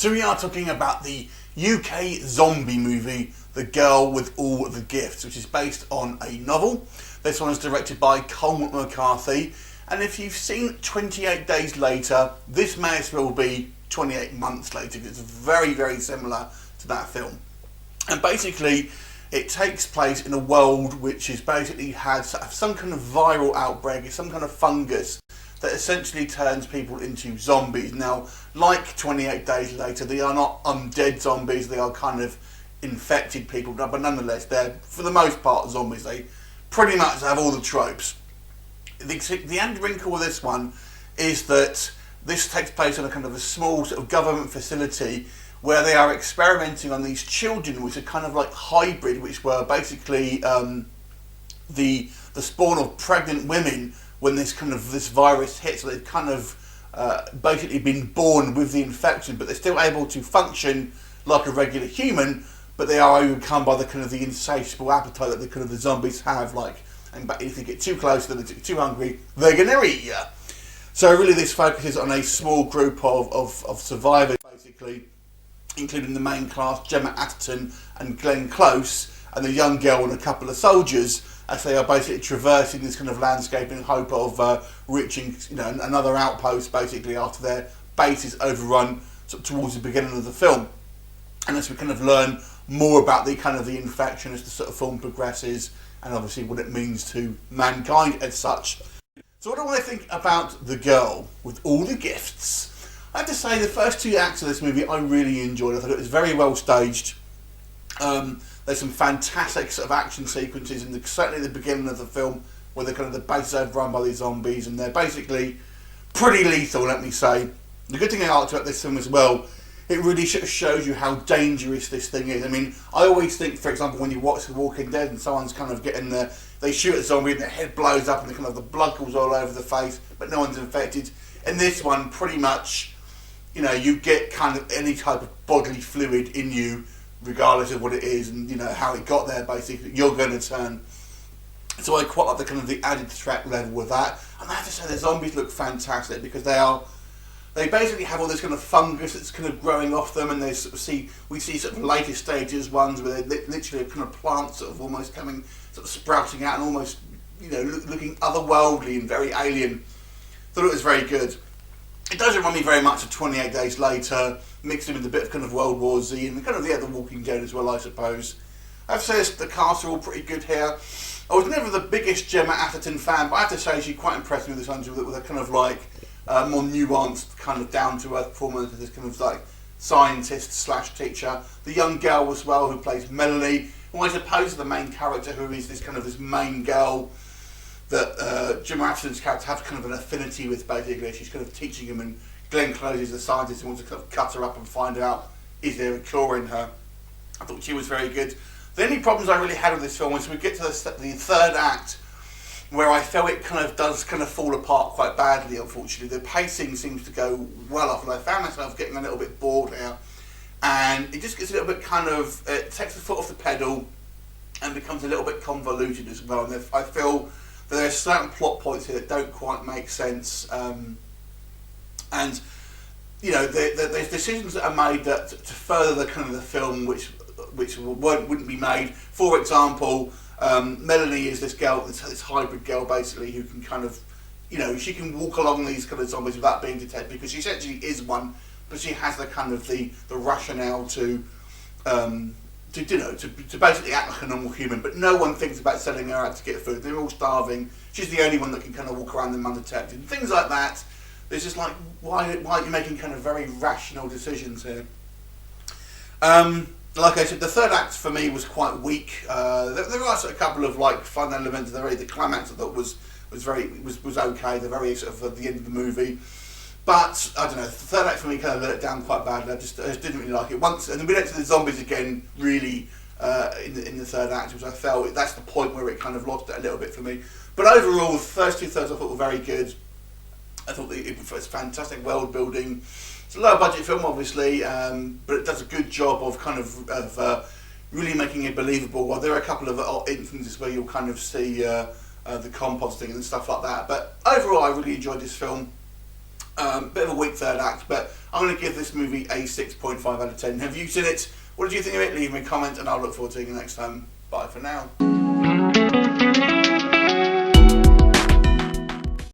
So we are talking about the UK zombie movie, The Girl with All the Gifts, which is based on a novel. This one is directed by Cormac McCarthy, and if you've seen 28 Days Later, this may as well be 28 months later, because it's very, very similar to that film. And basically, it takes place in a world which is basically has some kind of viral outbreak, some kind of fungus that essentially turns people into zombies. Now, like 28 Days Later, they are not undead zombies, they are kind of infected people, but nonetheless, they're, for the most part, zombies. They pretty much have all the tropes. The end wrinkle with this one is that this takes place in a kind of a small sort of government facility where they are experimenting on these children, which are kind of like hybrid, which were basically the spawn of pregnant women when this virus hits. So they've kind of basically been born with the infection, but they're still able to function like a regular human, but they are overcome by the insatiable appetite that the zombies have. And if they get too close, they're too hungry, they're gonna eat you. So really, this focuses on a small group of survivors, basically, including the main cast, Gemma Arterton and Glenn Close, and the young girl and a couple of soldiers, as they are basically traversing this kind of landscape in hope of reaching, another outpost, basically, after their base is overrun towards the beginning of the film. And as we kind of learn more about the infection as the sort of film progresses, and obviously what it means to mankind as such. So what do I think about The Girl with All the Gifts? I have to say, the first two acts of this movie I really enjoyed. I thought it was very well staged. There's some fantastic sort of action sequences, certainly at the beginning of the film, where the base is overrun by these zombies, and they're basically pretty lethal, let me say. The good thing I liked about this film as well, it really shows you how dangerous this thing is. I mean, I always think, for example, when you watch The Walking Dead and someone's kind of getting they shoot a zombie and their head blows up and the blood goes all over the face, but no one's infected. In this one, pretty much, you get kind of any type of bodily fluid in you, regardless of what it is and how it got there. Basically, you're going to turn. So I quite like the added threat level with that. And I have to say, the zombies look fantastic because they basically have all this kind of fungus that's kind of growing off them, and we see sort of later stages ones where they literally kind of plants sort of almost coming, sort of sprouting out and almost looking otherworldly and very alien. Thought it was very good. It does remind me very much of 28 Days Later, mixed in with a bit of kind of World War Z and The Walking Dead as well, I suppose. I have to say the cast are all pretty good here. I was never the biggest Gemma Arterton fan, but I have to say she quite impressed me with this one, with a kind of more nuanced, kind of down-to-earth performance of this kind of scientist / teacher. The young girl as well, who plays Melanie, who I suppose is the main character, who is this main girl that Gemma Arterton's character has kind of an affinity with, basically. She's kind of teaching him, and Glenn Close is the scientist who wants to kind of cut her up and find out, is there a cure in her. I thought she was very good. The only problems I really had with this film was we get to the third act, where I felt it does fall apart quite badly, unfortunately. The pacing seems to go well off, and I found myself getting a little bit bored here. And it just gets a little bit it takes the foot off the pedal and becomes a little bit convoluted as well. And I feel that there are certain plot points here that don't quite make sense. And there's decisions that are made that to further the film, which wouldn't be made. For example, Melanie is this girl, this hybrid girl basically, who can she can walk along these kind of zombies without being detected, because she essentially is one, but she has the rationale to basically act like a normal human. But no one thinks about selling her out to get food. They're all starving. She's the only one that can walk around them undetected. Things like that. It's just why are you making very rational decisions here? Like I said, the third act for me was quite weak. There are a couple of fun elements. The climax I thought was okay. The very sort of at the end of the movie, but I don't know. The third act for me let it down quite badly. I just didn't really like it. Once, and then we went to the zombies again. Really, in the third act, which I felt that's the point where it lost it a little bit for me. But overall, the first two thirds I thought were very good. I thought it was fantastic world building. It's a low budget film, obviously, but it does a good job of really making it believable. Well, there are a couple of instances where you'll see the composting and stuff like that. But overall, I really enjoyed this film. Bit of a weak third act, but I'm going to give this movie a 6.5 out of 10. Have you seen it? What did you think of it? Leave me a comment and I'll look forward to seeing you next time. Bye for now.